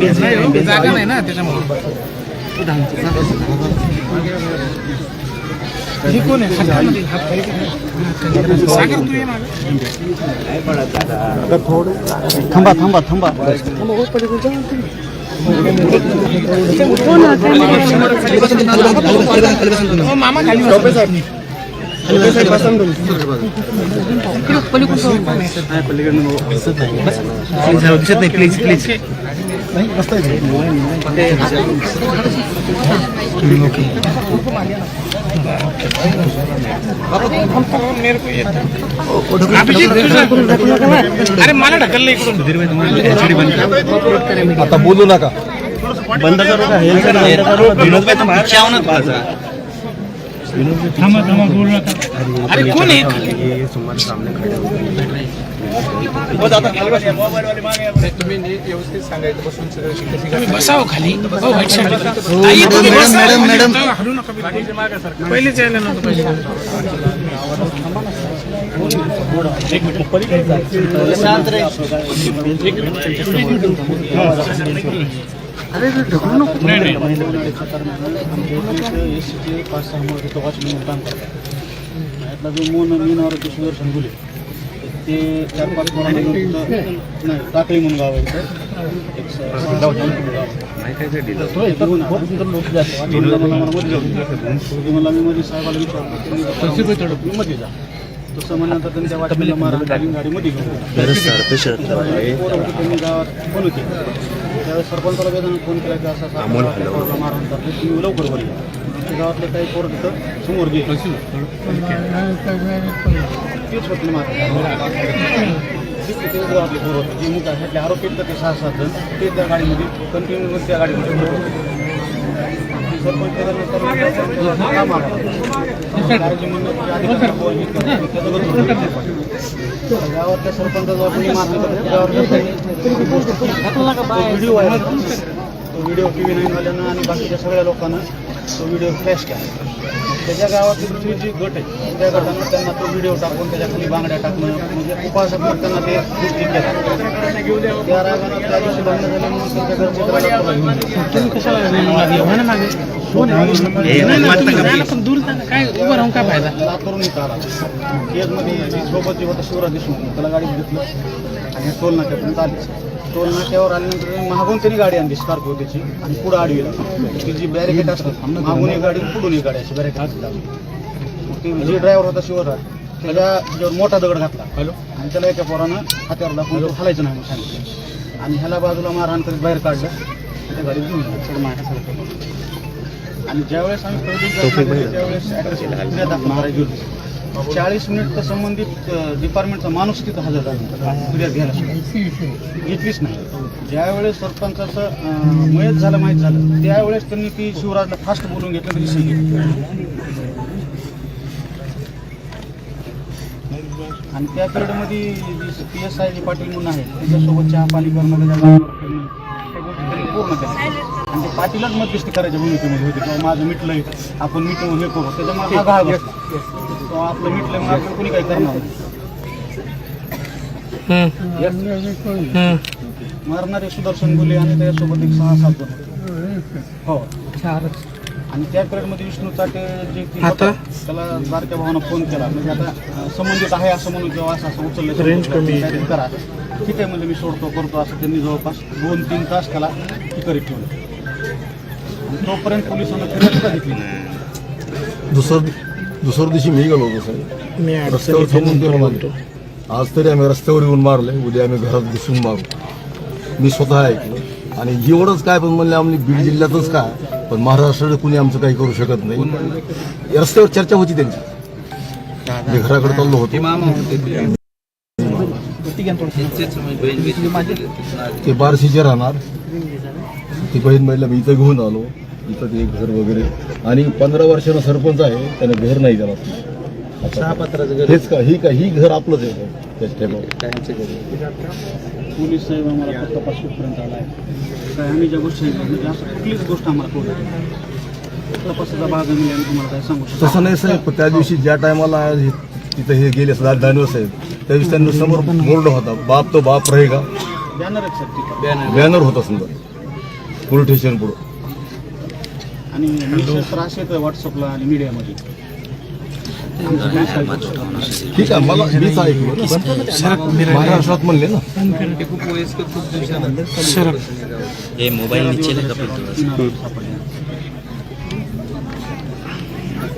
जागा नाही ना त्याच्यामुळे कोण आहे सागर तू ये ना थांबा थांबा थांबा मामा खाली दिसत नाही प्लीज प्लीज अरे मला ढकललं इकडून आता बोलू नका बंद करू का थांबा थांबा बोलू नका अरे कोण आहे तुम्ही बसाव खाली मॅडम मॅडम पहिलेच यायला नव्हतं पहिले अरे ढकलू नको नाही जो मीन आरोग्य सुदर्शन गुले ते 4-5 टाकळी म्हणून गाव आहे मला मी मध्ये साहेबाला विचारलं मध्ये जा तसं म्हणल्यानंतर त्यांच्या वाटणीला गाडीमध्ये घेऊन त्यांनी गावात फोन होते त्यावेळेस सरपंचाला वेदना फोन केला की असा मारून तुम्ही लवकर बरी गावातले काही पोरं तिथं समोर गेले तेच होते तेच गावातले पोरं होते जे मुख आहे आरोपी तर ते 6-7 जण ते त्या गाडीमध्ये कंटिन्यू त्या गाडीमध्ये सरपंच गावातल्या सरपंचाचा व्हिडिओ आहे तो व्हिडिओ TV9 वाल्यांना आणि बाकीच्या सगळ्या लोकांना तो व्हिडिओ फ्लॅश केला त्याच्या गावातली दुसरी जी गट आहे त्या गटानं त्यांना तो व्हिडिओ टाकून त्याच्या खाली बांगड्या टाकणं म्हणजे उपासक त्यांना ते गोष्टी केल्या त्या रागानं त्या दिवशी भांडणं झाले म्हणून त्यांच्या घरचे काय उभं राहून काय फायदा लातूरून इथं आला केजमध्ये सोबत जे होता शिवराज देशमुख त्याला गाडीत घेतलं आणि टोल नाक्यापर्यंत आली टोल नाक्यावर आल्यानंतर मागून त्यांनी गाडी आणली स्कॉर्पिओ त्याची आणि पुढं आडवीला ती जी बॅरिकेड असतात मागून एक गाडी पुढून एक गाडी अशी बॅरिकेड असतात ती जे ड्रायव्हर होता शिवराज त्याच्यावर मोठा दगड घातला आणि त्याला एका पोरानं हात्यावर दाखवून तो हलायचं नाही म्हणून सांगितलं आणि ह्याला बाजूला मारहाण करीत बाहेर काढलं त्या गाडी घेऊन सगळं माझ्यासारखं आणि ज्यावेळेस आम्ही त्यावेळेस दाखवणार गेलो 40 मिनिट तर संबंधित डिपार्टमेंटचा माणूस तिथं हजर झाला फिर्याद घ्यायला घेतलीच नाही ज्यावेळेस सरपंचाचं मयत झालं माहीत झालं त्यावेळेस त्यांनी ती शिवराजला फास्ट बोलून घेतलं तरी सही घेतली आणि त्या पिरियडमध्ये PSI पाटील म्हणून आहे त्याच्यासोबत चहा पाणी करणं पूर्ण केलं आणि ते पाटीलच मध्यस्थी करायच्या भूमिकेमध्ये होते किंवा माझं मिटलंय आपण मिटून हे करू त्याच्यामुळे हा घाळ बसला किंवा आपलं मिटलंय मग आपण कोणी काही करणार मारणारे सुदर्शन गुले आणि त्याच्यासोबत एक 6-7 जण हो आणि त्या पिरियडमध्ये विष्णू चाटे जे त्याला बारक्या भावानं फोन केला म्हणजे आता संबंधित आहे असं म्हणून किंवा असं उचललं रेंज कमी करा ठीक आहे म्हणजे मी सोडतो करतो असं त्यांनी जवळपास 2-3 तास त्याला ती करीत ठेवलं तोपर्यंत पोलिसांना फिर्याद का घेतली दुसऱ्या दिवशी मी गेलो होतो साहेब रस्त्यावर थांबून गेलो मागतो आज तरी आम्ही रस्त्यावर येऊन मारले उद्या आम्ही घरात दिसून मारू मी स्वतः ऐकलं आणि एवढंच काय पण म्हणले आम्ही बीड जिल्ह्यातच काय पण महाराष्ट्रात कुणी आमचं काही करू शकत नाही रस्त्यावर चर्चा होती त्यांची मी घराकडे चाललो होतो ते बारशीचे राहणार ती बहीण महिला मी इथं घेऊन आलो इथं ते घर वगैरे आणि 15 वर्षानं सरपंच आहे त्यानं घर नाही त्याला हेच का ही घर आपलंच आहे त्याच टाईमवर पोलीस साहेब आम्हाला फक्त तपासपर्यंत आला आहे काय आम्ही ज्या गोष्टी म्हणजे असं कुठलीच गोष्ट आम्हाला कळत तपासाचा भाग आम्ही तुम्हाला काय सांगू शकतो तसं नाही साहेब त्या दिवशी ज्या टायमाला तिथं हे गेले दानवे साहेब त्या दिवशी त्यांना समोर बोर्ड होता बाप तो बाप रहेगा बॅनर बॅनर होता समजा पोलीस स्टेशन पुढं. आणि निश्चित तर असे येतं व्हॉट्सअपला आणि मीडियामध्ये. ठीक आहे, मला मीच ऐकलं पण महाराष्ट्रात म्हणले ना. सर हे मोबाईल नीचे लगा